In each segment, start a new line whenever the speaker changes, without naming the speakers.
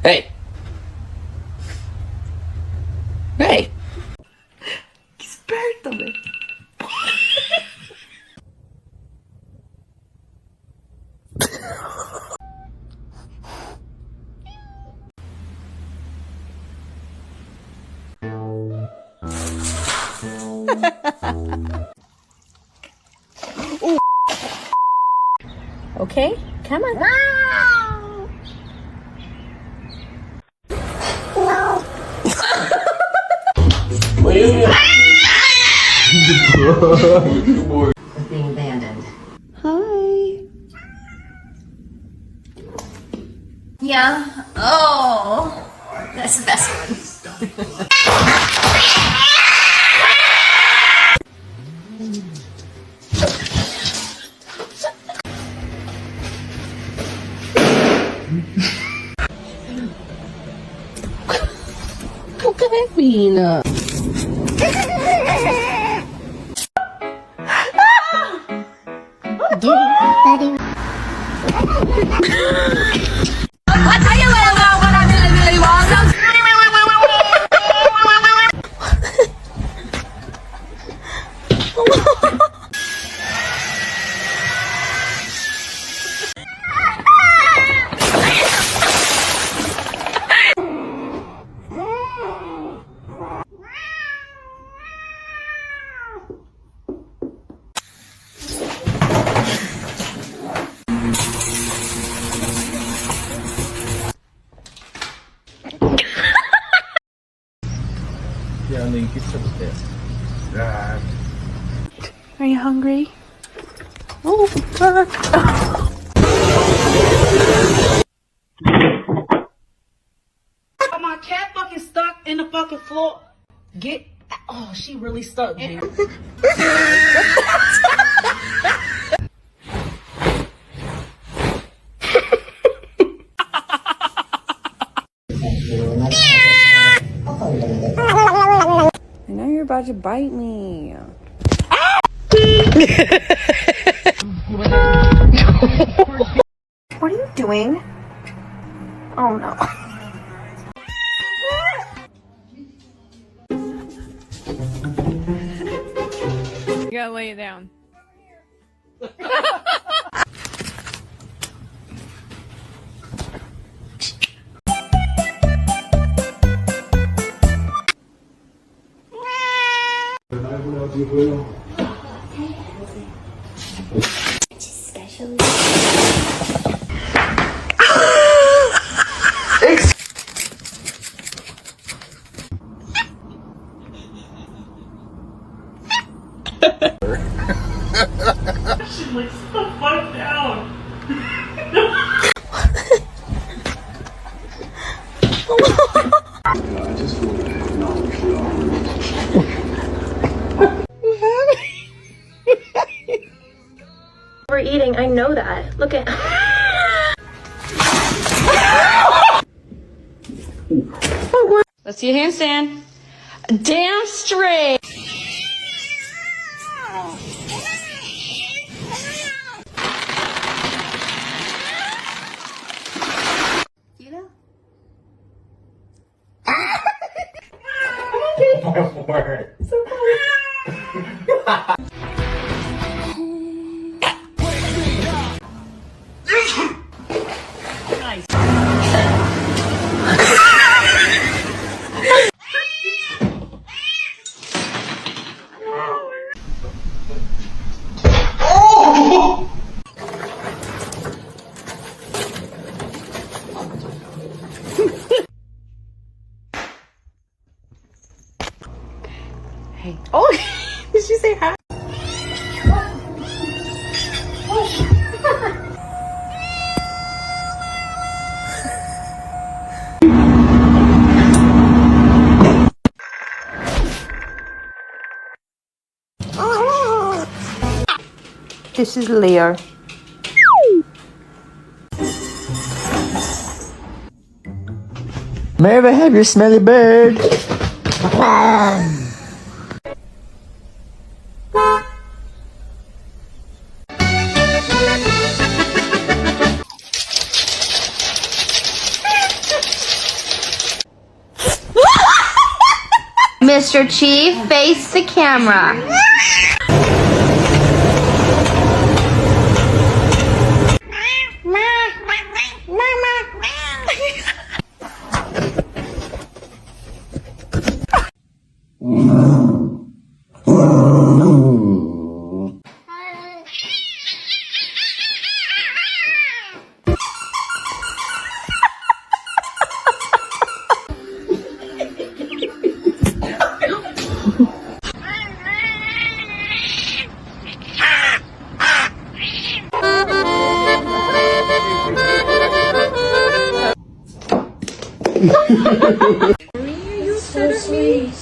Hey! Hey! Que esperta, velho.
Okay, come on.
Being abandoned.
Hi.
Yeah. Oh, that's the best one.
Mina. Are you hungry? Oh, God.
My cat fucking stuck in the fucking floor. Get. Oh, she really stuck, dude.
I know you're about to bite me. What are you doing? Oh no.
You gotta lay it down.
Like, sit the fuck down.
We're eating, I know that. Look at.
Let's see a handstand. Damn straight.
Hey. Oh, did she say hi? This is Leo.
May I have your smelly bird?
Mr. Chief, face the camera.
So sweet.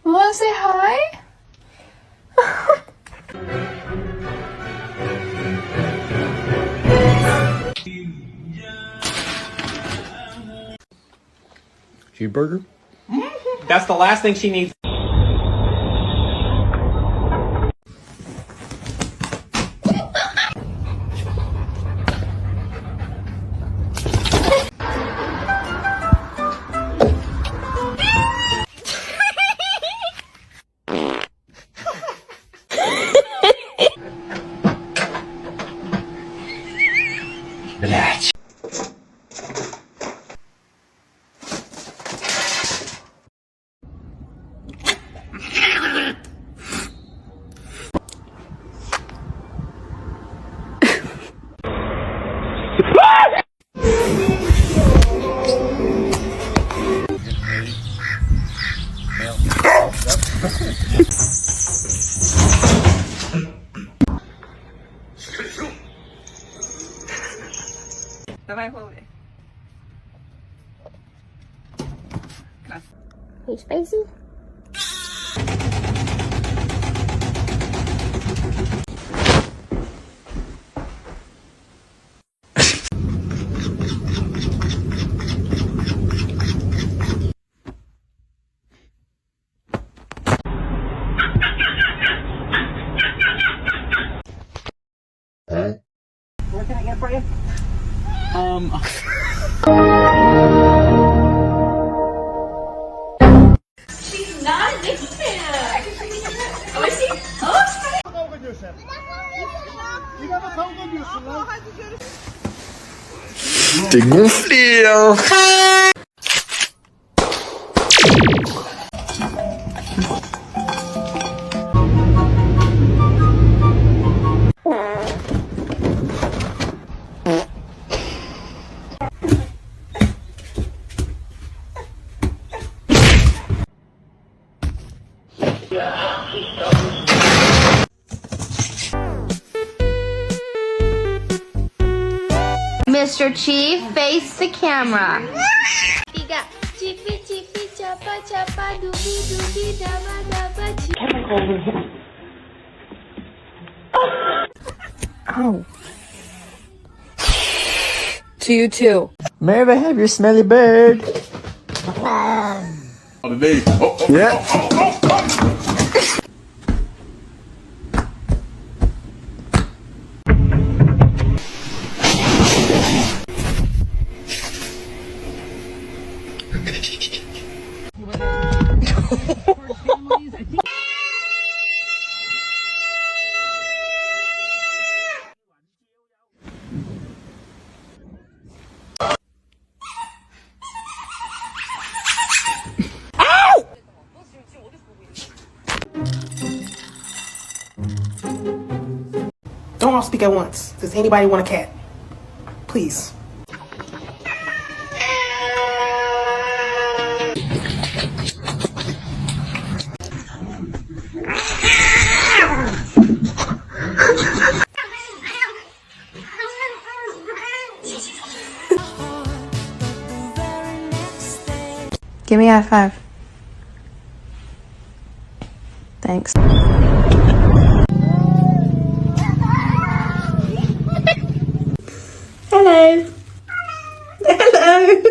Wanna say hi?
Cheeseburger?
That's the last thing she needs.
Давай голови.
Hey, spicy?
What can I get for you?
She's not a big fan. Oh, is she? Oh, she's
Kavga ediyorsun. Yine mi kavga ediyorsun lan?
T'es gonflé, hein.
Mr. Chief, face the camera.
Tiga. Cipi cipi capa capa dubi dubi daba daba
Ow. To you too.
May I have your smelly bird? Yeah.
don't all speak at once. Does anybody want a cat? Please.
Give me a high five. Thanks. Hello. Hello.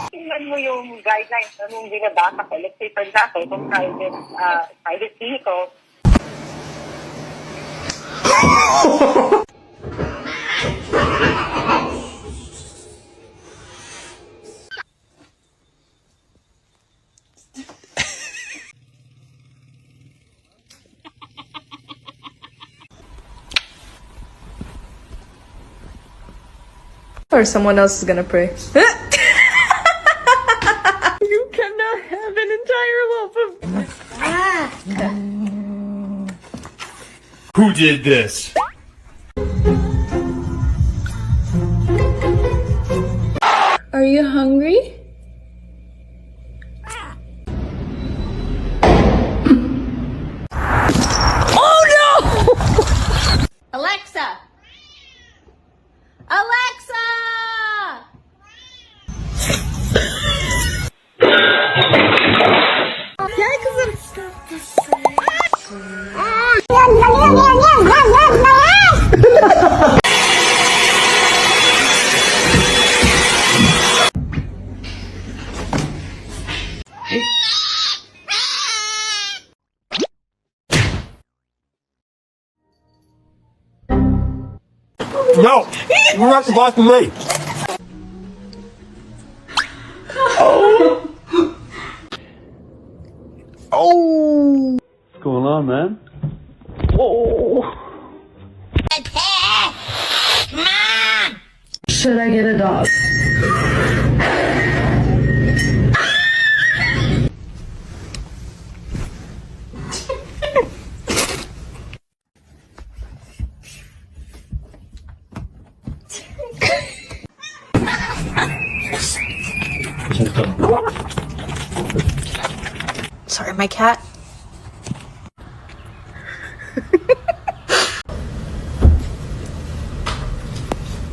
Tingnan mo yung guidelines na nung binabasa ko. Let's say, for example, kung private vehicle,
Or someone else is gonna pray. You cannot have an entire loaf of.
Who did this?
Are you hungry?
Alexa! Alexa!
No! You're not supposed to me! Oh! What's going on, man?
Should I get a dog?
Sorry, my cat